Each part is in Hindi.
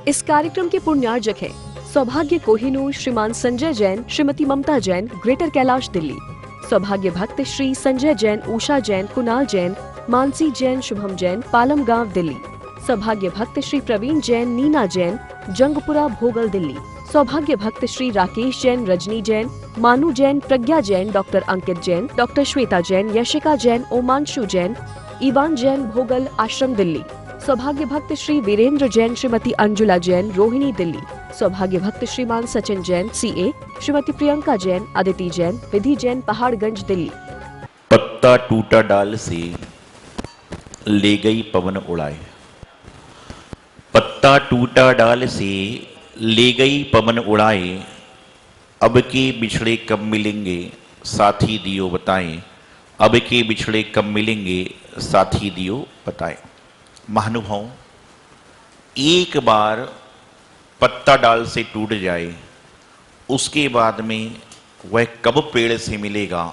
इस कार्यक्रम के पुण्यार्जक हैं सौभाग्य कोहिनूर, श्रीमान संजय जैन, श्रीमती ममता जैन, ग्रेटर कैलाश दिल्ली। सौभाग्य भक्त श्री संजय जैन, उषा जैन, कुणाल जैन, मानसी जैन, शुभम जैन, पालम गांव दिल्ली। सौभाग्य भक्त श्री प्रवीण जैन, नीना जैन, जंगपुरा भोगल दिल्ली। सौभाग्य भक्त श्री राकेश जैन, रजनी जैन, मानू जैन, प्रज्ञा जैन, डॉक्टर अंकित जैन, डॉक्टर श्वेता जैन, यशिका जैन, ओमांशु जैन, इवान जैन, भोगल आश्रम दिल्ली। सौभाग्य भक्त श्री वीरेंद्र जैन, श्रीमती अंजुला जैन, रोहिणी दिल्ली। सौभाग्य भक्त श्रीमान सचिन जैन, सीए, श्रीमती प्रियंका जैन, अदिति जैन, विधि जैन, पहाड़गंज दिल्ली। पत्ता टूटा डाल से ले गई पवन उड़ाए, पत्ता टूटा डाल से ले गई पवन उड़ाए, अब के बिछड़े कब मिलेंगे साथी दियो बताएं, अब के बिछड़े कब मिलेंगे साथी दियो बताएं। महानुभाव, एक बार पत्ता डाल से टूट जाए, उसके बाद में वह कब पेड़ से मिलेगा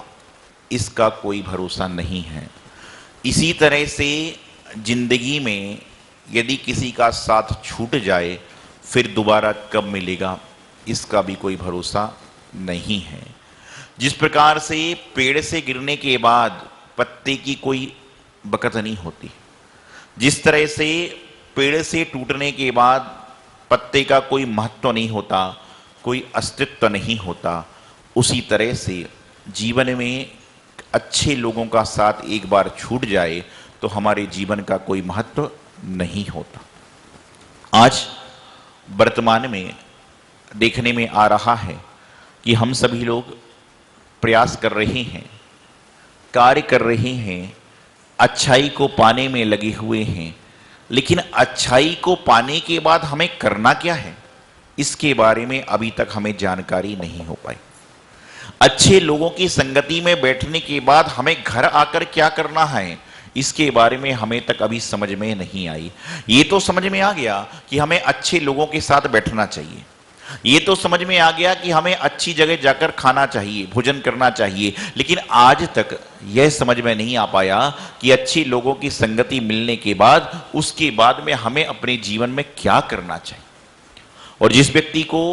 इसका कोई भरोसा नहीं है। इसी तरह से जिंदगी में यदि किसी का साथ छूट जाए फिर दोबारा कब मिलेगा इसका भी कोई भरोसा नहीं है। जिस प्रकार से पेड़ से गिरने के बाद पत्ते की कोई बकत नहीं होती, जिस तरह से पेड़ से टूटने के बाद पत्ते का कोई महत्व नहीं होता, कोई अस्तित्व नहीं होता, उसी तरह से जीवन में अच्छे लोगों का साथ एक बार छूट जाए तो हमारे जीवन का कोई महत्व नहीं होता। आज वर्तमान में देखने में आ रहा है कि हम सभी लोग प्रयास कर रहे हैं, कार्य कर रहे हैं, अच्छाई को पाने में लगे हुए हैं, लेकिन अच्छाई को पाने के बाद हमें करना क्या है इसके बारे में अभी तक हमें जानकारी नहीं हो पाई। अच्छे लोगों की संगति में बैठने के बाद हमें घर आकर क्या करना है इसके बारे में हमें तक अभी समझ में नहीं आई। ये तो समझ में आ गया कि हमें अच्छे लोगों के साथ बैठना चाहिए, ये तो समझ में आ गया कि हमें अच्छी जगह जाकर खाना चाहिए, भोजन करना चाहिए, लेकिन आज तक यह समझ में नहीं आ पाया कि अच्छे लोगों की संगति मिलने के बाद उसके बाद में हमें अपने जीवन में क्या करना चाहिए। और जिस व्यक्ति को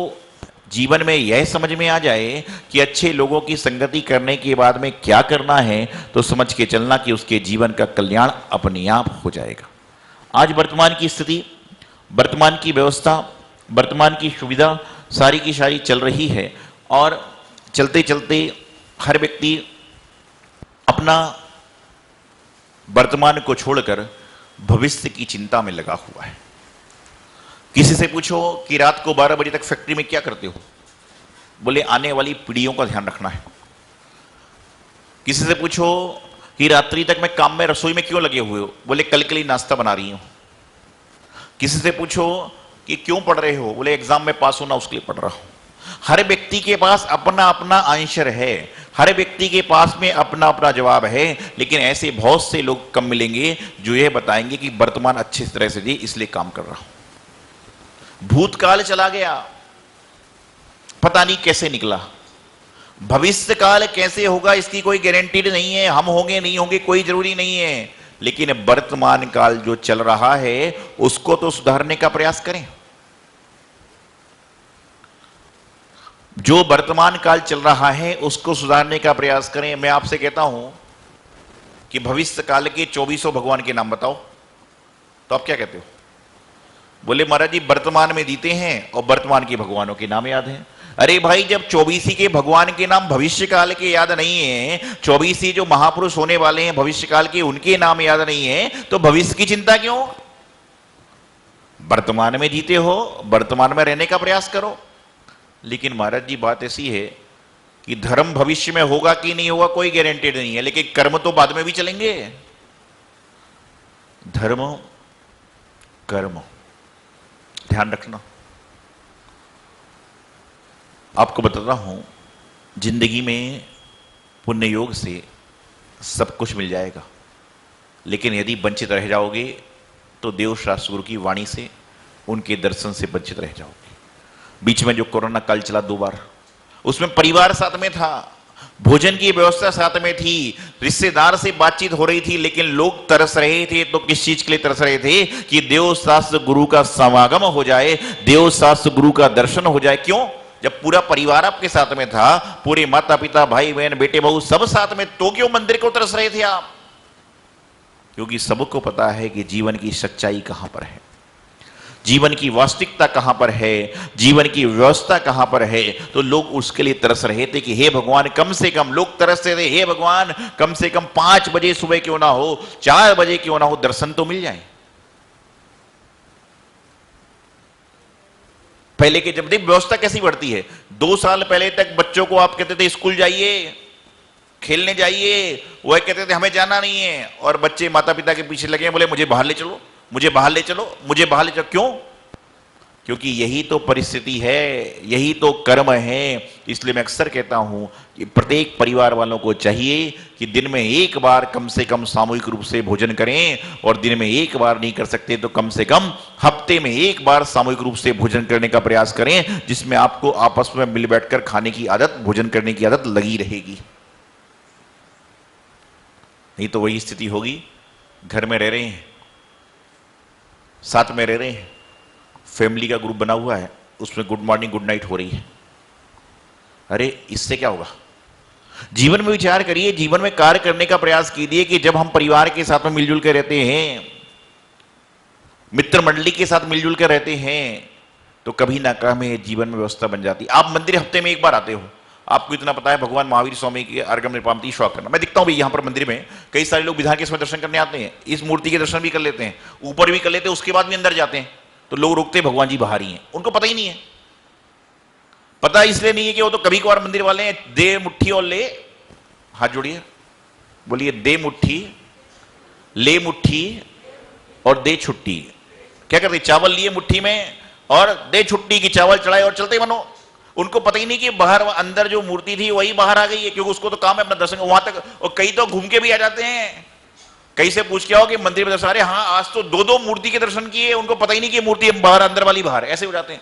जीवन में यह समझ में आ जाए कि अच्छे लोगों की संगति करने के बाद में क्या करना है तो समझ के चलना कि उसके जीवन का कल्याण अपने आप हो जाएगा। आज वर्तमान की स्थिति, वर्तमान की व्यवस्था, वर्तमान की सुविधा सारी की सारी चल रही है और चलते चलते हर व्यक्ति अपना वर्तमान को छोड़कर भविष्य की चिंता में लगा हुआ है। किसी से पूछो कि रात को 12 बजे तक फैक्ट्री में क्या करते हो, बोले आने वाली पीढ़ियों का ध्यान रखना है। किसी से पूछो कि रात्रि तक मैं काम में, रसोई में क्यों लगे हुए हो, बोले कल के लिए नाश्ता बना रही हूं। किसी से पूछो कि क्यों पढ़ रहे हो, बोले एग्जाम में पास होना उसके लिए पढ़ रहा हूं। हर व्यक्ति के पास अपना अपना आंसर है, हर व्यक्ति के पास में अपना अपना जवाब है, लेकिन ऐसे बहुत से लोग कम मिलेंगे जो यह बताएंगे कि वर्तमान अच्छी तरह से जी इसलिए काम कर रहा हूं। भूतकाल चला गया, पता नहीं कैसे निकला, भविष्य काल कैसे होगा इसकी कोई गारंटी नहीं है, हम होंगे नहीं होंगे कोई जरूरी नहीं है, लेकिन वर्तमान काल जो चल रहा है उसको तो सुधारने का प्रयास करें। जो वर्तमान काल चल रहा है उसको सुधारने का प्रयास करें। मैं आपसे कहता हूं कि भविष्य काल के 2400 भगवान के नाम बताओ, तो आप क्या कहते हो? बोले महाराज जी वर्तमान में जीते हैं और वर्तमान के भगवानों के नाम याद हैं। अरे भाई, जब 24 के भगवान के नाम भविष्य काल के याद नहीं है, 24 जो महापुरुष होने वाले हैं भविष्य काल के उनके नाम याद नहीं है, तो भविष्य की चिंता क्यों? वर्तमान में जीते हो, वर्तमान में रहने का प्रयास करो। लेकिन महाराज जी बात ऐसी है कि धर्म भविष्य में होगा कि नहीं होगा कोई गारंटी नहीं है, लेकिन कर्म तो बाद में भी चलेंगे। धर्म कर्म ध्यान रखना। आपको बताता हूं, जिंदगी में पुण्य योग से सब कुछ मिल जाएगा, लेकिन यदि वंचित रह जाओगे तो देव शास्त्र गुरु की वाणी से, उनके दर्शन से वंचित रह जाओगे। बीच में जो कोरोना काल चला 2 बार, उसमें परिवार साथ में था, भोजन की व्यवस्था साथ में थी, रिश्तेदार से बातचीत हो रही थी, लेकिन लोग तरस रहे थे। तो किस चीज के लिए तरस रहे थे? कि देव शास्त्र गुरु का समागम हो जाए, देव शास्त्र गुरु का दर्शन हो जाए। क्यों? जब पूरा परिवार आपके साथ में था, पूरे माता पिता भाई बहन बेटे बहू सब साथ में, तो क्यों मंदिर को तरस रहे थे आप? क्योंकि सबको पता है कि जीवन की सच्चाई कहां पर है, जीवन की वास्तविकता कहां पर है, जीवन की व्यवस्था कहां पर है। तो लोग उसके लिए तरस रहे थे कि हे भगवान, कम से कम लोग तरसते थे, हे भगवान कम से कम 5 बजे सुबह क्यों ना हो, 4 बजे क्यों ना हो, दर्शन तो मिल जाए। पहले के जब देख व्यवस्था कैसी बढ़ती है, 2 साल पहले तक बच्चों को आप कहते थे स्कूल जाइए, खेलने जाइए, वह कहते थे हमें जाना नहीं है, और बच्चे माता पिता के पीछे लगे, बोले मुझे बाहर ले चलो, मुझे बाहर ले चलो, मुझे बाहर ले चलो। क्यों? क्योंकि यही तो परिस्थिति है, यही तो कर्म है। इसलिए मैं अक्सर कहता हूं कि प्रत्येक परिवार वालों को चाहिए कि दिन में एक बार कम से कम सामूहिक रूप से भोजन करें, और दिन में एक बार नहीं कर सकते तो कम से कम हफ्ते में एक बार सामूहिक रूप से भोजन करने का प्रयास करें, जिसमें आपको आपस में मिल बैठकर खाने की आदत, भोजन करने की आदत लगी रहेगी। नहीं तो वही स्थिति होगी, घर में रह रहे हैं, साथ में रह रहे हैं, फैमिली का ग्रुप बना हुआ है, उसमें गुड मॉर्निंग गुड नाइट हो रही है। अरे इससे क्या होगा? जीवन में विचार करिए, जीवन में कार्य करने का प्रयास कीजिए कि जब हम परिवार के साथ में मिलजुल कर रहते हैं, मित्र मंडली के साथ मिलजुल कर रहते हैं, तो कभी ना कभी जीवन में व्यवस्था बन जाती। आप मंदिर हफ्ते में एक बार आते हो, आपको इतना पता है भगवान महावीर स्वामी की अर्गम निपामती श्वाक करना। मैं दिखता हूं भाई यहां पर मंदिर में कई सारे लोग विधान के समय दर्शन करने आते हैं, इस मूर्ति के दर्शन भी कर लेते हैं, ऊपर भी कर लेते हैं, उसके बाद भी अंदर जाते हैं, तो लोग रोकते भगवान जी बाहर ही हैं। उनको पता ही नहीं है। पता इसलिए नहीं है कि वो तो कभी कभार मंदिर वाले हैं, दे मुट्ठी और ले, हाथ जोड़िए, बोलिए दे मुट्ठी, ले मुट्ठी और दे छुट्टी। क्या करते? चावल लिए मुट्ठी में और दे छुट्टी की, चावल चढ़ाए और चलते बनो। उनको पता ही नहीं कि बाहर अंदर जो मूर्ति थी वही बाहर आ गई है, क्योंकि उसको तो काम है अपना दर्शन वहां तक। और कई तो घूम के भी आ जाते हैं, कई से पूछ के आओ कि मंदिर में दर्शन, अरे हाँ आज तो 2-2 मूर्ति के दर्शन किए, उनको पता ही नहीं कि मूर्ति बाहर अंदर वाली बाहर, ऐसे हो जाते हैं।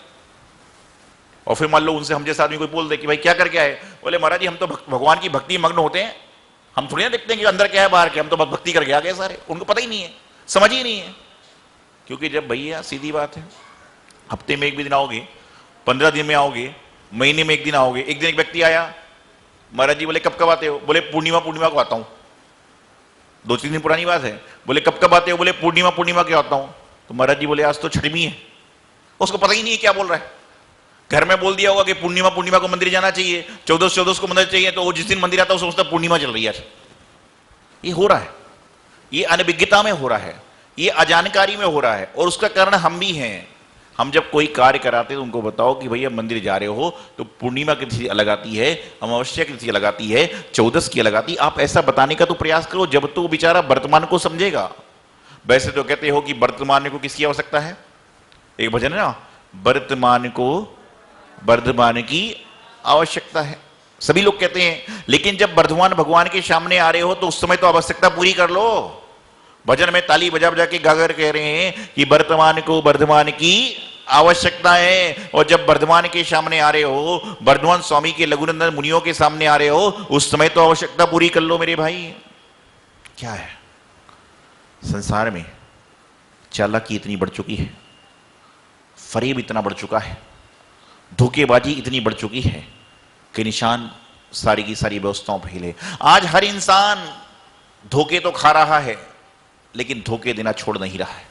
और फिर मान लो उनसे हम जैसे आदमी कोई बोल दे कि भाई क्या करके आए, बोले महाराज जी हम तो भगवान की भक्ति मग्न होते हैं, हम थोड़ी ना देखते हैं कि अंदर क्या है बाहर क्या, हम तो भक्ति करके आ गए सारे। उनको पता ही नहीं है, समझ ही नहीं है। क्योंकि जब भैया सीधी बात है, हफ्ते में एक भी दिन आओगे, 15 दिन में आओगे, महीने में एक दिन आओगे। एक दिन एक व्यक्ति आया, महाराज जी बोले कब कब आते हो, बोले पूर्णिमा पूर्णिमा को आता हूं। 2-3 दिन पुरानी बात है, बोले कब कब आते हो, बोले पूर्णिमा पूर्णिमा के आता हूं। तो महाराज जी बोले आज तो छठवीं है। उसको पता ही नहीं है क्या बोल रहा है। घर में बोल दिया होगा कि पूर्णिमा पूर्णिमा को मंदिर जाना चाहिए, 14 को मंदिर चाहिए, तो वो जिस दिन मंदिर आता है सोचता पूर्णिमा चल रही है। ये हो रहा है, ये अनभिज्ञता में हो रहा है, ये अजानकारी में हो रहा है, और उसका कारण हम भी हैं। हम जब कोई कार्य कराते तो उनको बताओ कि भैया मंदिर जा रहे हो तो पूर्णिमा की तिथि अलग आती है, अमावस्या की तिथि अलग आती है, 14 की अलग आती है। आप ऐसा बताने का तो प्रयास करो जब तो बेचारा वर्तमान को समझेगा। वैसे तो कहते हो कि वर्तमान को किसकी आवश्यकता है, एक भजन है ना, वर्तमान को वर्धमान की आवश्यकता है, सभी लोग कहते हैं। लेकिन जब वर्धमान भगवान के सामने आ रहे हो तो उस समय तो आवश्यकता पूरी कर लो। भजन में ताली बजा बजा के गागर कह रहे हैं कि वर्तमान को वर्धमान की आवश्यकता है। और जब वर्धमान के सामने आ रहे हो, वर्धमान स्वामी के लघुनंदन मुनियों के सामने आ रहे हो, उस समय तो आवश्यकता पूरी कर लो मेरे भाई। क्या है संसार में, चालाकी इतनी बढ़ चुकी है, फरेब इतना बढ़ चुका है, धोखेबाजी इतनी बढ़ चुकी है कि निशान सारी की सारी व्यवस्थाओं पर हिले। आज हर इंसान धोखे तो खा रहा है, लेकिन धोखे देना छोड़ नहीं रहा है।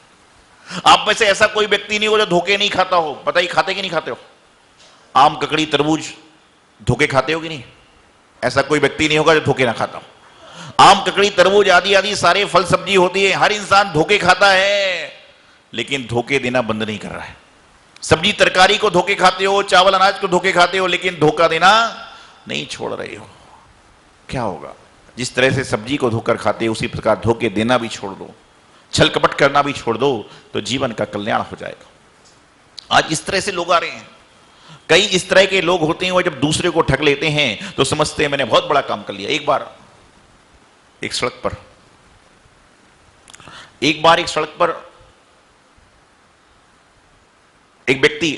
आप में से ऐसा कोई व्यक्ति नहीं हो जो धोखे नहीं खाता हो। पता ही खाते कि नहीं खाते हो? आम ककड़ी तरबूज धोखे खाते हो कि नहीं? ऐसा कोई व्यक्ति नहीं होगा जो धोखे ना खाता हो। आम ककड़ी तरबूज आदि आदि सारे फल सब्जी होती है, हर इंसान धोखे खाता है, लेकिन धोखे देना बंद नहीं कर रहा है। सब्जी तरकारी को धोखे खाते हो, चावल अनाज को धोखे खाते हो, लेकिन धोखा देना नहीं छोड़ रहे हो। क्या होगा? जिस तरह से सब्जी को धोकर खाते हो उसी प्रकार धोखे देना भी छोड़ दो, छल कपट करना भी छोड़ दो, तो जीवन का कल्याण हो जाएगा। आज इस तरह से लोग आ रहे हैं। कई इस तरह के लोग होते हैं वो जब दूसरे को ठग लेते हैं तो समझते हैं मैंने बहुत बड़ा काम कर लिया। एक बार एक सड़क पर एक व्यक्ति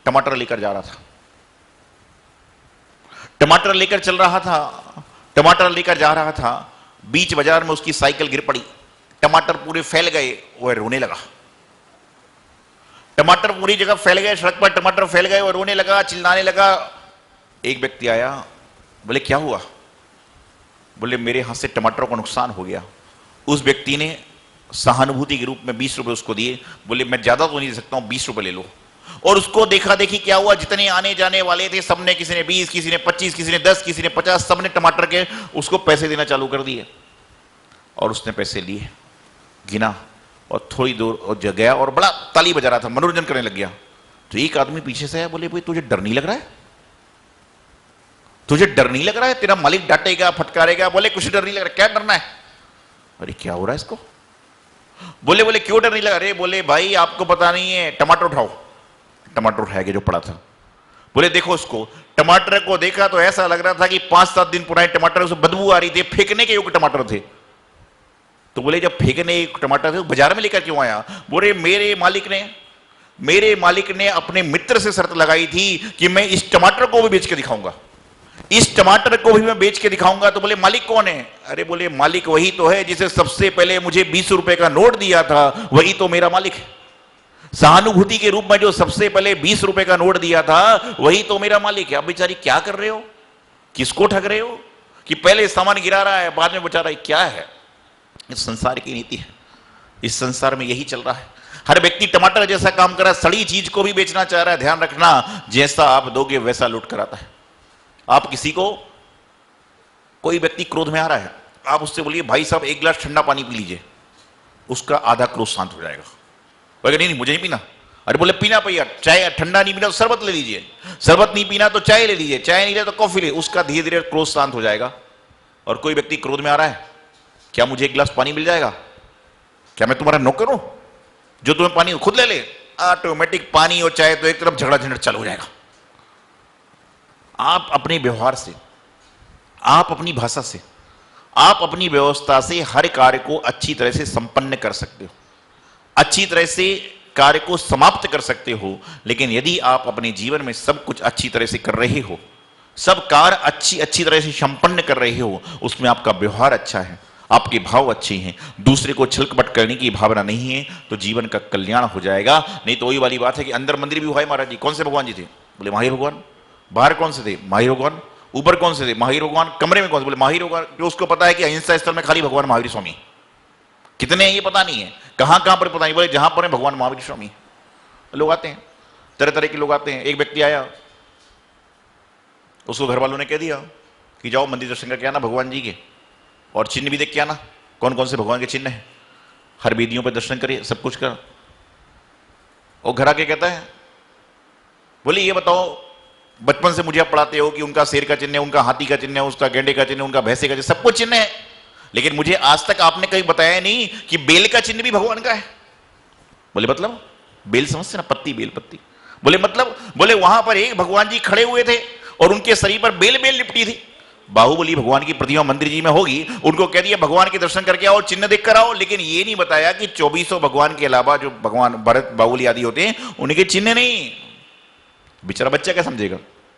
टमाटर लेकर जा रहा था। टमाटर लेकर चल रहा था, टमाटर लेकर जा रहा था, बीच बाजार में उसकी साइकिल गिर पड़ी, टमाटर पूरे फैल गए, वह रोने लगा। टमाटर पूरी जगह फैल गए, सड़क पर टमाटर फैल गए, वह रोने लगा, चिल्लाने लगा। एक व्यक्ति आया, बोले क्या हुआ? बोले मेरे हाथ से टमाटरों का नुकसान हो गया। उस व्यक्ति ने सहानुभूति के रूप में 20 रुपए उसको दिए। बोले मैं ज्यादा तो नहीं दे सकता हूं, 20 रुपए ले लो। और उसको देखा देखी क्या हुआ, जितने आने जाने वाले थे सबने, किसी ने 20, किसी ने 25, किसी ने 10, किसी ने 50, सबने टमाटर के उसको पैसे देना चालू कर दिए। और उसने पैसे लिए, गिना और थोड़ी दूर गया और बड़ा ताली बजा रहा था, मनोरंजन करने लग गया। तो एक आदमी पीछे से आया, बोले भाई तुझे डर नहीं लग रहा है? तुझे डर नहीं लग रहा है? तेरा मालिक डांटेगा, फटकारेगा। बोले कुछ डर नहीं लग रहा। क्या डरना है? अरे क्या हो रहा है इसको? बोले बोले क्यों डर नहीं लगा? अरे बोले भाई आपको पता नहीं है, टमाटर उठाओ। टमाटर उठाया गया जो पड़ा था। बोले देखो उसको। टमाटर को देखा तो ऐसा लग रहा था कि 5-7 दिन पुराने टमाटर, उसमें बदबू आ रही थी, फेंकने के योग्य टमाटर थे। तो बोले जब फेंकने के टमाटर थे बाजार में लेकर क्यों आया? बोले मेरे मालिक ने अपने मित्र से शर्त लगाई थी कि मैं इस टमाटर को भी बेच के दिखाऊंगा, इस टमाटर को भी मैं बेच के दिखाऊंगा। तो बोले मालिक कौन है? अरे बोले मालिक वही तो है जिसे सबसे पहले मुझे 20 रुपए का नोट दिया था, वही तो मेरा मालिक है। सहानुभूति के रूप में जो सबसे पहले 20 रुपए का नोट दिया था, वही तो मेरा मालिक है। अब बेचारी क्या कर रहे हो? किसको ठग रहे हो कि पहले सामान गिरा रहा है, बाद में बचा रहा है? क्या है? इस संसार की नीति है। इस संसार में यही चल रहा है। हर व्यक्ति टमाटर जैसा काम कर रहा है, सड़ी चीज को भी बेचना चाह रहा है। ध्यान रखना, जैसा आप दोगे वैसा लूट कर आता है। आप किसी को, कोई व्यक्ति क्रोध में आ रहा है, आप उससे बोलिए भाई साहब 1 गिलास ठंडा पानी पी लीजिए, उसका आधा क्रोध शांत हो जाएगा। बोलेगा नहीं नहीं मुझे नहीं पीना। अरे बोले पीना भैया, चाय ठंडा नहीं पीना तो शरबत ले लीजिए, शरबत नहीं पीना तो चाय ले लीजिए, चाय नहीं ले तो कॉफी ले, उसका धीरे धीरे क्रोध शांत हो जाएगा। और कोई व्यक्ति क्रोध में आ रहा है, क्या मुझे 1 गिलास पानी मिल जाएगा? क्या मैं तुम्हारा नौकर हूं जो तुम्हें पानी खुद ले ले? ऑटोमेटिक पानी और चाय तो एक तरफ झगड़ा झंझट चालू हो जाएगा। आप अपने व्यवहार से, आप अपनी भाषा से, आप अपनी व्यवस्था से हर कार्य को अच्छी तरह से संपन्न कर सकते हो, अच्छी तरह से कार्य को समाप्त कर सकते हो। लेकिन यदि आप अपने जीवन में सब कुछ अच्छी तरह से कर रहे हो, सब कार्य अच्छी तरह से संपन्न कर रहे हो, उसमें आपका व्यवहार अच्छा है, आपके भाव अच्छे हैं, दूसरे को छलकपट करने की भावना नहीं है, तो जीवन का कल्याण हो जाएगा। नहीं तो वही वाली बात है कि अंदर मंदिर भी हुआ है महाराज जी। कौन से भगवान जी थे? बोले महावीर भगवान। बाहर कौन से थे? महावीर भगवान। ऊपर कौन से थे? महावीर भगवान। कमरे में कौन से? बोले महावीर भगवान। जो उसको पता है कि अहिंसा स्थल में खाली भगवान महावीर स्वामी। कितने हैं ये पता नहीं है, कहां कहां पर पता नहीं। बोले जहां पर है भगवान महावीर स्वामी। लोग आते हैं, तरह तरह के लोग आते हैं। एक व्यक्ति आया, उसको घर वालों ने कह दिया कि जाओ मंदिर दर्शन करके आना भगवान जी के, और चिन्ह भी देख के आना, कौन कौन से भगवान के चिन्ह हैं, हर वेदियों पर दर्शन करिए, सब कुछ कर। और घर आके कहता है, बोले ये बताओ, बचपन से मुझे आप पढ़ाते हो कि उनका शेर का चिन्ह है, उनका हाथी का चिन्ह है, उसका गेंडे का चिन्ह है, उनका भैंसे का चिन्ह, सब कुछ चिन्ह है, लेकिन मुझे आज तक आपने कहीं बताया नहीं कि बेल का चिन्ह भी भगवान का है। बोले मतलब? बेल समझते ना, पत्ती, बेल पत्ती। बोले मतलब? बोले वहां पर एक भगवान जी खड़े हुए थे और उनके शरीर पर बेल बेल लिपटी थी। बाहुबली भगवान की प्रतिमा मंदिर जी में होगी, उनको कह दिया भगवान के दर्शन करके आओ, चिन्ह देख कर आओ, लेकिन ये नहीं बताया कि 2400 भगवान के अलावा जो भगवान भरत बाहुबली आदि होते हैं उनके चिन्ह नहीं। बेचारा बच्चा क्या समझेगा?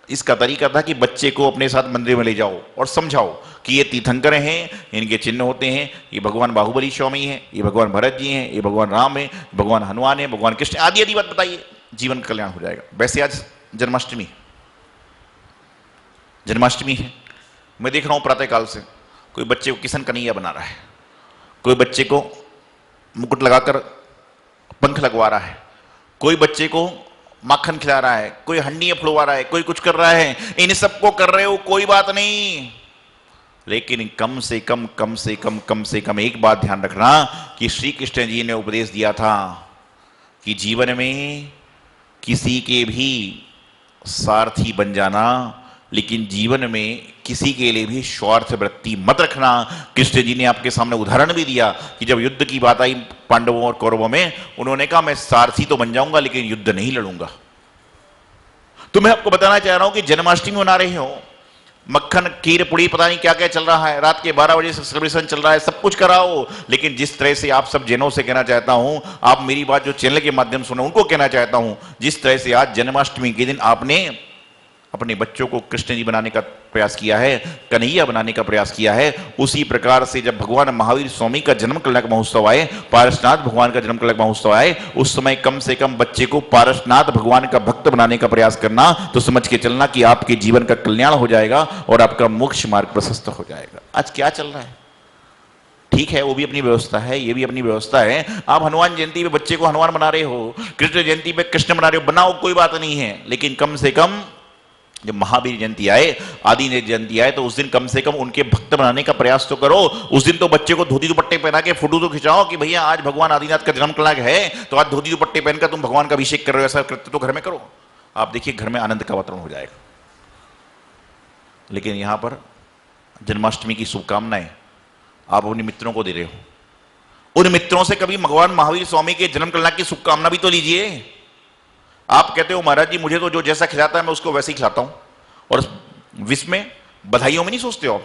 इसका तरीका था कि बच्चे को अपने साथ मंदिर में ले जाओ और समझाओ कि ये तीर्थंकर हैं, इनके चिन्ह होते हैं, ये भगवान बाहुबली स्वामी है, ये भगवान भरत जी हैं, ये भगवान राम है, भगवान हनुमान है, भगवान कृष्ण, आदि आदि बात बताइए, जीवन का कल्याण हो जाएगा। वैसे आज जन्माष्टमी है, मैं देख रहा हूं प्रातःकाल से कोई बच्चे को किशन कन्हैया बना रहा है, कोई बच्चे को मुकुट लगाकर पंख लगवा रहा है, कोई बच्चे को माखन खिला रहा है, कोई हंडियां फुलवा रहा है, कोई कुछ कर रहा है। इन सबको कर रहे हो कोई बात नहीं, लेकिन कम से कम एक बात ध्यान रखना कि श्री कृष्ण जी ने उपदेश दिया था कि जीवन में किसी के भी सारथी बन जाना, लेकिन जीवन में किसी के लिए भी स्वार्थ वृत्ति मत रखना। कृष्ण जी ने आपके सामने उदाहरण भी दिया कि जब युद्ध की बात आई पांडवों और कौरवों में, उन्होंने कहा मैं सारथी तो बन जाऊंगा लेकिन युद्ध नहीं लड़ूंगा। तो मैं आपको बताना चाह रहा हूं कि जन्माष्टमी मना रहे हो, मक्खन खीर पुड़ी पता नहीं क्या क्या चल रहा है, रात के 12 बजे से सेलिब्रेशन चल रहा है, सब कुछ कराओ, लेकिन जिस तरह से आप सब जैनों से कहना चाहता हूं, आप मेरी बात जो चैनल के माध्यम से सुने उनको कहना चाहता हूं, जिस तरह से आज जन्माष्टमी के दिन आपने अपने बच्चों को कृष्ण जी बनाने का प्रयास किया है, कन्हैया बनाने का प्रयास किया है, उसी प्रकार से जब भगवान महावीर स्वामी का जन्म कल्याण महोत्सव आए, पारसनाथ भगवान का जन्म कल्याण महोत्सव आए, उस समय कम से कम बच्चे को पारसनाथ भगवान का भक्त बनाने का प्रयास करना, तो समझ के चलना कि आपके जीवन का कल्याण हो जाएगा और आपका मोक्ष मार्ग प्रशस्त हो जाएगा। आज क्या चल रहा है? ठीक है, वो भी अपनी व्यवस्था है, ये भी अपनी व्यवस्था है। आप हनुमान जयंती पे बच्चे को हनुमान बना रहे हो, कृष्ण जयंती पे कृष्ण बना रहे हो, बनाओ, कोई बात नहीं है, लेकिन कम से कम जब महावीर जयंती आए, आदि जयंती आए, तो उस दिन कम से कम उनके भक्त बनाने का प्रयास तो करो। उस दिन तो बच्चे को धोती दुपट्टे पहना के फोटो तो खिंचाओ कि भैया आज भगवान आदिनाथ का जन्म कल्याण है, तो आज धोती दुपट्टे पहनकर तुम भगवान का अभिषेक कर रहे हो, ऐसा कृत्य तो घर में करो। आप देखिए घर में आनंद का वातावरण हो जाएगा। लेकिन यहां पर जन्माष्टमी की शुभकामनाएं आप अपने मित्रों को दे रहे हो। उन मित्रों से कभी भगवान महावीर स्वामी के जन्म कल्याण की शुभकामना भी तो लीजिए। आप कहते हो महाराज जी मुझे तो जो जैसा खिलाता है मैं उसको वैसे ही खिलाता हूं, और विश में बधाइयों में नहीं सोचते हो।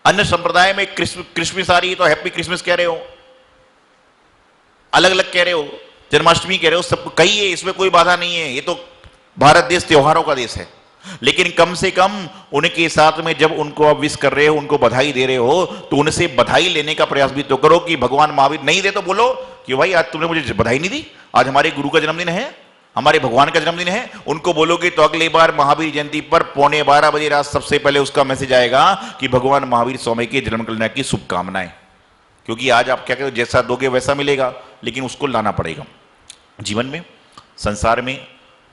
अन्य संप्रदाय में क्रिसमस आ रही है तो हैप्पी क्रिसमस कह रहे हो, अलग अलग कह रहे हो, जन्माष्टमी कह रहे हो, सबको कहिए, इसमें कोई बाधा नहीं है। ये तो भारत देश त्योहारों का देश है। लेकिन कम से कम उनके साथ में जब उनको आप विश कर रहे हो, उनको बधाई दे रहे हो, तो उनसे बधाई लेने का प्रयास भी तो करो कि भगवान महावीर नहीं दे तो बोलो कि भाई आज तुमने मुझे बधाई नहीं दी, आज हमारे गुरु का जन्मदिन है, हमारे भगवान का जन्मदिन है। उनको बोलोगे तो अगली बार महावीर जयंती पर 11:15 बजे रात सबसे पहले उसका मैसेज आएगा कि भगवान महावीर स्वामी के जन्म कल्याण की शुभकामनाएं। क्योंकि आज आप क्या कहते हो, जैसा दोगे वैसा मिलेगा, लेकिन उसको लाना पड़ेगा जीवन में। संसार में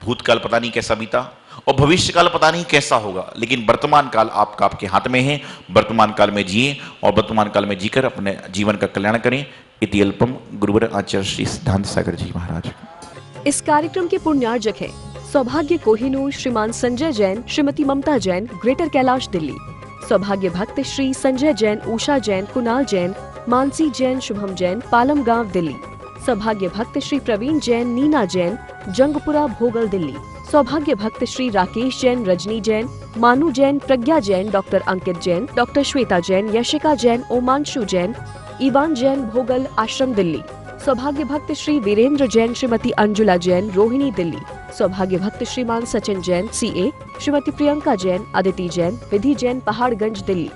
भूतकाल पता नहीं कैसा बीता और भविष्य काल पता नहीं कैसा होगा, लेकिन वर्तमान काल आपका आपके हाथ में है। वर्तमान काल में जिए और वर्तमान काल में जीकर अपने जीवन का कल्याण करें। इति अल्पम। गुरुवर आचार्य श्री सिद्धांत सागर जी महाराज। इस कार्यक्रम के पुण्यार्जक हैं सौभाग्य कोहिनूर श्रीमान संजय जैन, श्रीमती ममता जैन, ग्रेटर कैलाश दिल्ली। सौभाग्य भक्त श्री संजय जैन, उषा जैन, कुणाल जैन, मानसी जैन, शुभम जैन, पालम गांव दिल्ली। सौभाग्य भक्त श्री प्रवीण जैन, नीना जैन, जंगपुरा भोगल दिल्ली। सौभाग्य भक्त श्री राकेश जैन, रजनी जैन, मानू जैन, प्रज्ञा जैन, डॉक्टर अंकित जैन, डॉक्टर श्वेता जैन, यशिका जैन, ओमांशु जैन, इवान जैन, भोगल आश्रम दिल्ली। सौभाग्य भक्त श्री वीरेंद्र जैन, श्रीमती अंजुला जैन, रोहिणी दिल्ली। सौभाग्य भक्त श्रीमान सचिन जैन, CA, श्रीमती प्रियंका जैन, अदिति जैन, विधि जैन, पहाड़गंज दिल्ली।